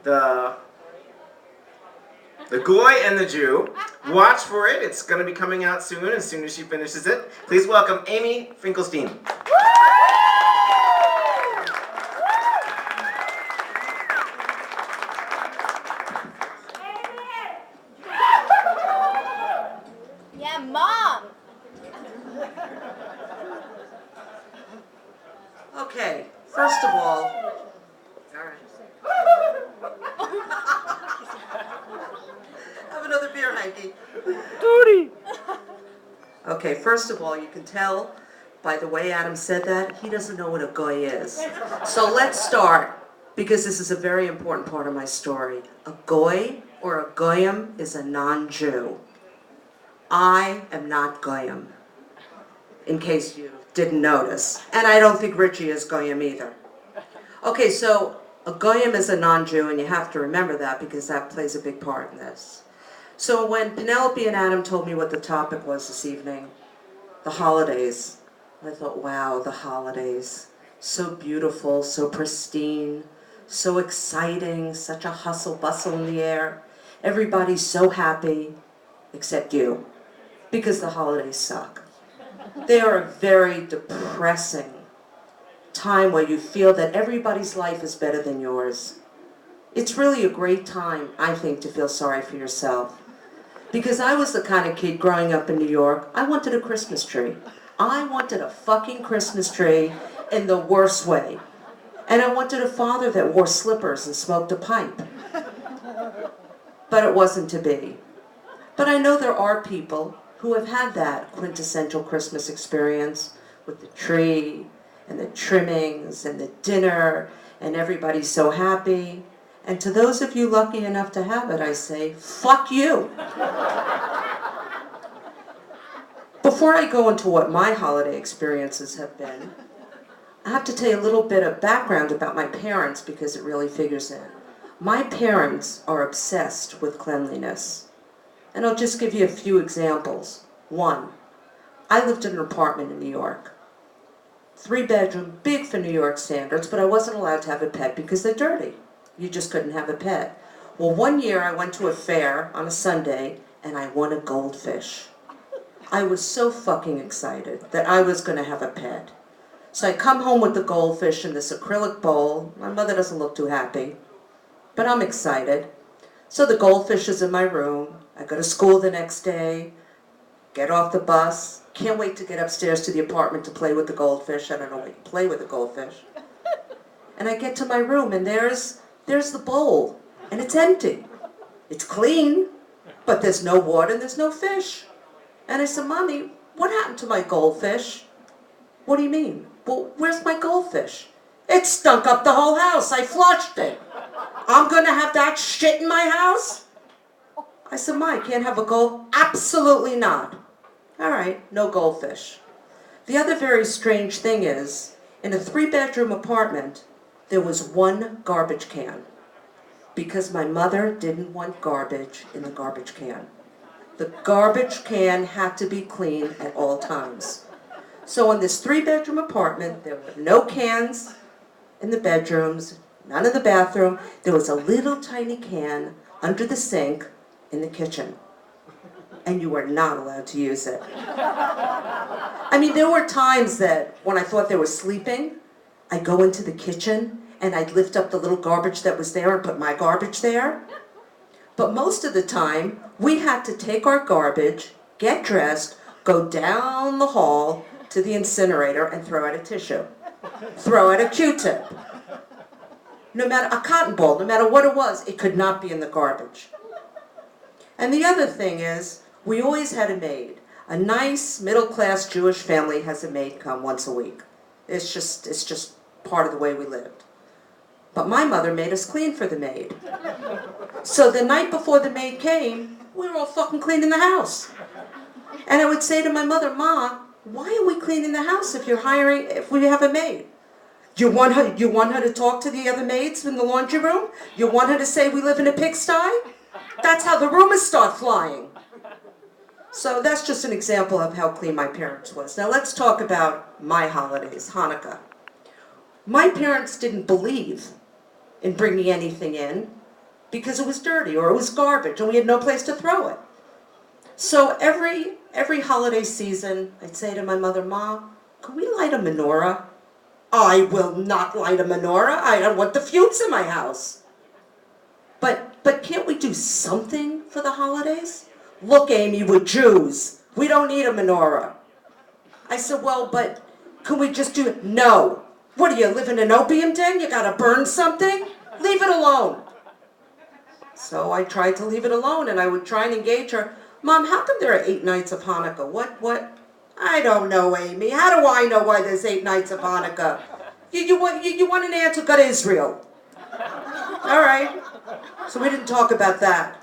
the GOY and the Jew. Watch for it. It's going to be coming out soon as she finishes it. Please welcome Amy Finkelstein. Yeah, Mom! Okay, first of all, have another beer, Hanky. Duty. Okay, first of all, you can tell by the way Adam said that, he doesn't know what a goy is. So let's start, because this is a very important part of my story. A goy or a goyim is a non-Jew. I am not goyim, in case you didn't notice. And I don't think Richie is goyim either. Okay, so a goyim is a non-Jew, and you have to remember that because that plays a big part in this. So when Penelope and Adam told me what the topic was this evening, the holidays, I thought, wow, the holidays. So beautiful, so pristine, so exciting, such a hustle bustle in the air. Everybody's so happy, except you, because the holidays suck. They are a very depressing time where you feel that everybody's life is better than yours. It's really a great time, I think, to feel sorry for yourself. Because I was the kind of kid growing up in New York, I wanted a Christmas tree. I wanted a fucking Christmas tree in the worst way. And I wanted a father that wore slippers and smoked a pipe. But it wasn't to be. But I know there are people who have had that quintessential Christmas experience with the tree and the trimmings and the dinner and everybody's so happy. And to those of you lucky enough to have it, I say, fuck you. Before I go into what my holiday experiences have been, I have to tell you a little bit of background about my parents because it really figures in. My parents are obsessed with cleanliness. And I'll just give you a few examples. One, I lived in an apartment in New York. 3-bedroom, big for New York standards, but I wasn't allowed to have a pet because they're dirty. You just couldn't have a pet. Well, one year I went to a fair on a Sunday and I won a goldfish. I was so fucking excited that I was going to have a pet. So I come home with the goldfish in this acrylic bowl. My mother doesn't look too happy, but I'm excited. So the goldfish is in my room. I go to school the next day, get off the bus, can't wait to get upstairs to the apartment to play with the goldfish. I don't know what you play with a goldfish. And I get to my room and there's the bowl, and it's empty. It's clean, but there's no water and there's no fish. And I said, Mommy, what happened to my goldfish? What do you mean? Well, where's my goldfish? It stunk up the whole house. I flushed it. I'm going to have that shit in my house? I said, Ma, I can't have a gold. Absolutely not. All right, no goldfish. The other very strange thing is, in a 3-bedroom apartment, there was one garbage can because my mother didn't want garbage in the garbage can. The garbage can had to be clean at all times. So in this 3-bedroom apartment, there were no cans in the bedrooms, none in the bathroom. There was a little tiny can under the sink in the kitchen. And you were not allowed to use it. I mean, there were times that when I thought they were sleeping, I'd go into the kitchen and I'd lift up the little garbage that was there and put my garbage there. But most of the time, we had to take our garbage, get dressed, go down the hall to the incinerator and throw out a tissue. Throw out a Q-tip. No matter, a cotton ball, no matter what it was, it could not be in the garbage. And the other thing is, we always had a maid. A nice middle-class Jewish family has a maid come once a week. It's just part of the way we lived. But my mother made us clean for the maid. So the night before the maid came, we were all fucking cleaning the house. And I would say to my mother, Ma, why are we cleaning the house if we have a maid? You want her to talk to the other maids in the laundry room? You want her to say we live in a pigsty? That's how the rumors start flying. So that's just an example of how clean my parents was. Now let's talk about my holidays, Hanukkah. My parents didn't believe in bringing anything in because it was dirty or it was garbage and we had no place to throw it. So every holiday season, I'd say to my mother, "Ma, can we light a menorah?" "I will not light a menorah. I don't want the fumes in my house." But can't we do something for the holidays?" "Look, Amy, we're Jews. We don't need a menorah." I said, "Well, but can we just do it?" "No. What, do you live in an opium den? You gotta burn something? Leave it alone." So I tried to leave it alone, and I would try and engage her. "Mom, how come there are 8 nights of Hanukkah? What? "I don't know, Amy. How do I know why there's 8 nights of Hanukkah? You want an answer? Go to Israel." All right. So we didn't talk about that.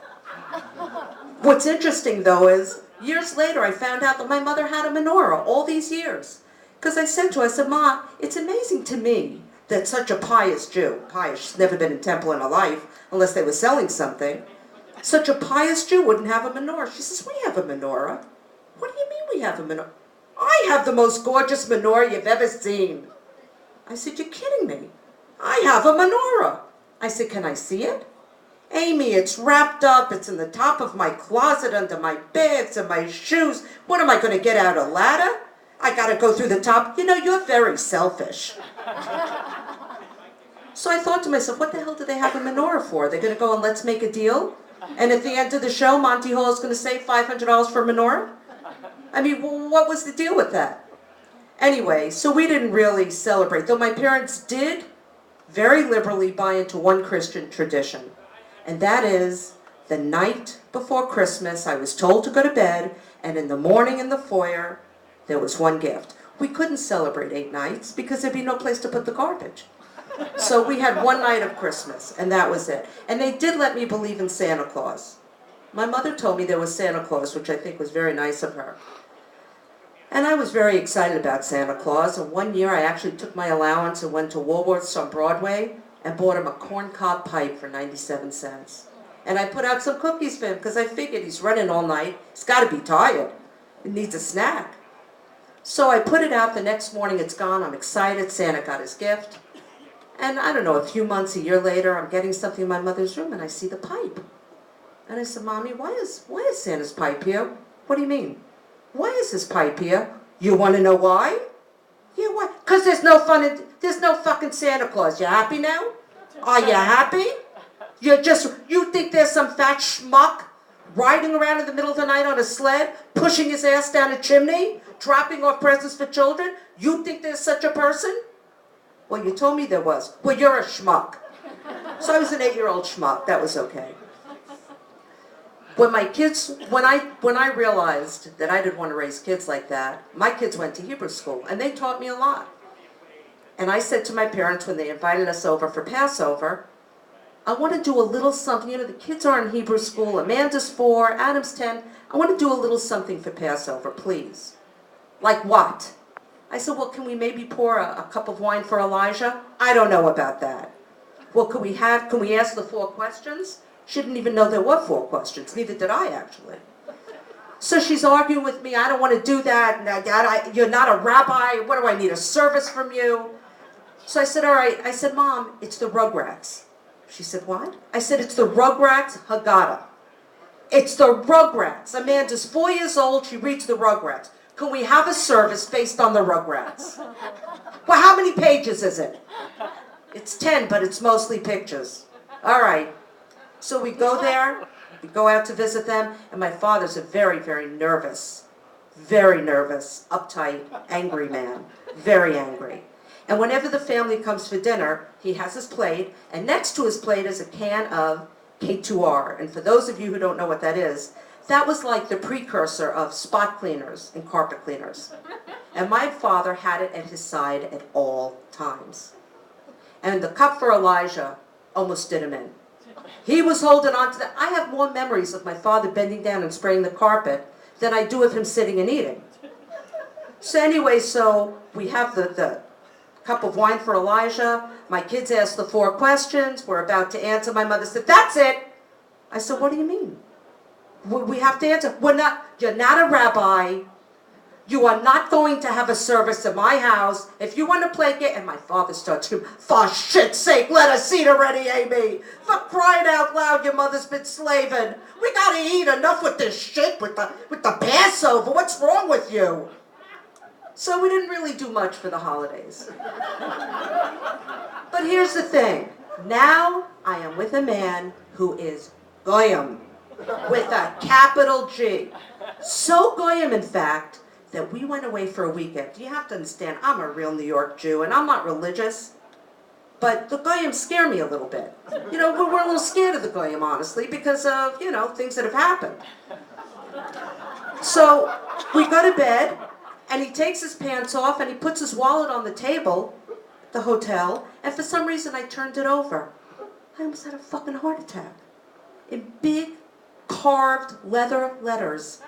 What's interesting, though, is years later I found out that my mother had a menorah all these years. Because I said to her, I said, "Ma, it's amazing to me that such a pious Jew," pious, she's never been in temple in her life, unless they were selling something, "such a pious Jew wouldn't have a menorah." She says, "We have a menorah." "What do you mean we have a menorah?" "I have the most gorgeous menorah you've ever seen." I said, "You're kidding me. I have a menorah." I said, "Can I see it?" "Amy, it's wrapped up. It's in the top of my closet under my bags and my shoes. What, am I going to get out a ladder? I got to go through the top." You're very selfish. So I thought to myself, what the hell do they have a menorah for? They're going to go and let's make a deal? And at the end of the show, Monty Hall is going to say $500 for a menorah? I mean, what was the deal with that? Anyway, so we didn't really celebrate, though my parents did very liberally buy into one Christian tradition. And that is, the night before Christmas, I was told to go to bed, and in the morning in the foyer, there was one gift. We couldn't celebrate 8 nights because there'd be no place to put the garbage. So we had one night of Christmas, and that was it. And they did let me believe in Santa Claus. My mother told me there was Santa Claus, which I think was very nice of her. And I was very excited about Santa Claus, and one year I actually took my allowance and went to Woolworth's on Broadway and bought him a corncob pipe for 97 cents. And I put out some cookies for him because I figured he's running all night. He's got to be tired. He needs a snack. So I put it out. The next morning it's gone. I'm excited. Santa got his gift. And I don't know, a few months, a year later, I'm getting something in my mother's room and I see the pipe. And I said, "Mommy, why is Santa's pipe here?" "What do you mean? Why is his pipe here?" "You want to know why?" "Yeah, why?" "Because there's no fucking Santa Claus. You happy now? Are you happy? You think there's some fat schmuck riding around in the middle of the night on a sled, pushing his ass down a chimney, dropping off presents for children? You think there's such a person?" "Well, you told me there was." "Well, you're a schmuck." So I was an 8-year-old schmuck. That was okay. When I realized that I didn't want to raise kids like that, my kids went to Hebrew school, and they taught me a lot. And I said to my parents when they invited us over for Passover, "I want to do a little something. The kids are in Hebrew school. Amanda's 4, Adam's 10. I want to do a little something for Passover, please." "Like what?" I said, "Well, can we maybe pour a cup of wine for Elijah?" "I don't know about that." "Well, can we ask the 4 questions?" She didn't even know there were 4 questions. Neither did I, actually. So she's arguing with me. "I don't want to do that. You're not a rabbi. What do I need, a service from you?" So I said, "All right." I said, "Mom, it's the Rugrats." She said, "What?" I said, "It's the Rugrats Haggadah. It's the Rugrats. Amanda's 4 years old. She reads the Rugrats. Can we have a service based on the Rugrats?" "Well, how many pages is it?" "It's 10, but it's mostly pictures." All right. So we go there, we go out to visit them, and my father's a very, very nervous, uptight, angry man, very angry. And whenever the family comes for dinner, he has his plate, and next to his plate is a can of K2R. And for those of you who don't know what that is, that was like the precursor of spot cleaners and carpet cleaners. And my father had it at his side at all times. And the cup for Elijah almost did him in. He was holding on to that. I have more memories of my father bending down and spraying the carpet than I do of him sitting and eating. So anyway, so we have the cup of wine for Elijah. My kids asked the 4 questions. We're about to answer. My mother said, "That's it." I said, "What do you mean? We have to answer. You're not a rabbi. You are not going to have a service at my house. If you want to play game, and my father starts screaming, for shit's sake, let us eat already, Amy. For crying out loud, your mother's been slaving. We gotta eat, enough with this shit, with the Passover. What's wrong with you? So we didn't really do much for the holidays. But here's the thing. Now I am with a man who is goyim, with a capital G. So goyim, in fact, that we went away for a weekend. You have to understand, I'm a real New York Jew, and I'm not religious, but the goyim scare me a little bit. You know, we're a little scared of the goyim, honestly, because of, you know, things that have happened. So we go to bed, and he takes his pants off, and he puts his wallet on the table at the hotel, and for some reason I turned it over. I almost had a fucking heart attack. In big, carved leather letters,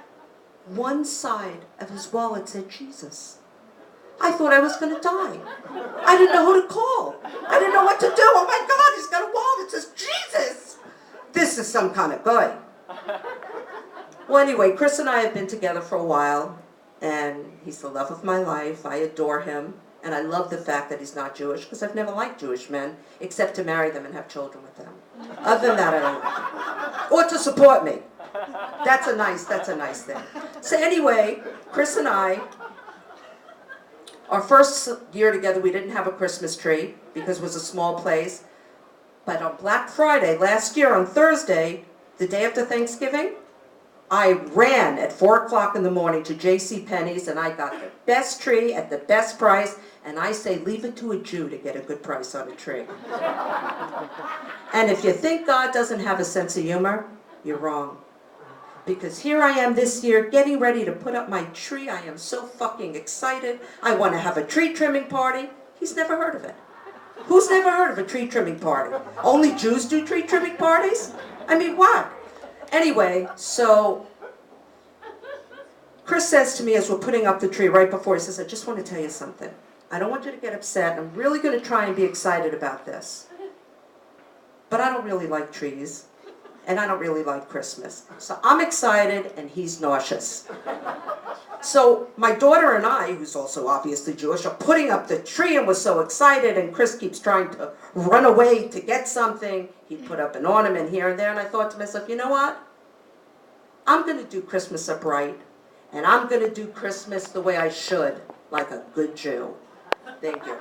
one side of his wallet said Jesus. I thought I was going to die. I didn't know who to call. I didn't know what to do. Oh my God, he's got a wallet that says Jesus. This is some kind of guy. Well, anyway, Chris and I have been together for a while, and he's the love of my life. I adore him, and I love the fact that he's not Jewish, because I've never liked Jewish men, except to marry them and have children with them. Other than that, I don't like them. Or to support me. That's a nice thing. So anyway, Chris and I, our first year together, we didn't have a Christmas tree because it was a small place. But on Black Friday last year, on Thursday, the day after Thanksgiving, I ran at 4 o'clock in the morning to JCPenney's, and I got the best tree at the best price. And I say, leave it to a Jew to get a good price on a tree. And if you think God doesn't have a sense of humor, you're wrong. Because here I am this year getting ready to put up my tree. I am so fucking excited. I want to have a tree trimming party. He's never heard of it. Who's never heard of a tree trimming party? Only Jews do tree trimming parties? I mean, what? Anyway, so Chris says to me as we're putting up the tree right before, he says, I just want to tell you something. I don't want you to get upset. I'm really going to try and be excited about this. But I don't really like trees. And I don't really like Christmas. So I'm excited and he's nauseous. So my daughter and I, who's also obviously Jewish, are putting up the tree and we're so excited, and Chris keeps trying to run away to get something. He put up an ornament here and there, and I thought to myself, you know what? I'm going to do Christmas up right, and I'm going to do Christmas the way I should, like a good Jew. Thank you.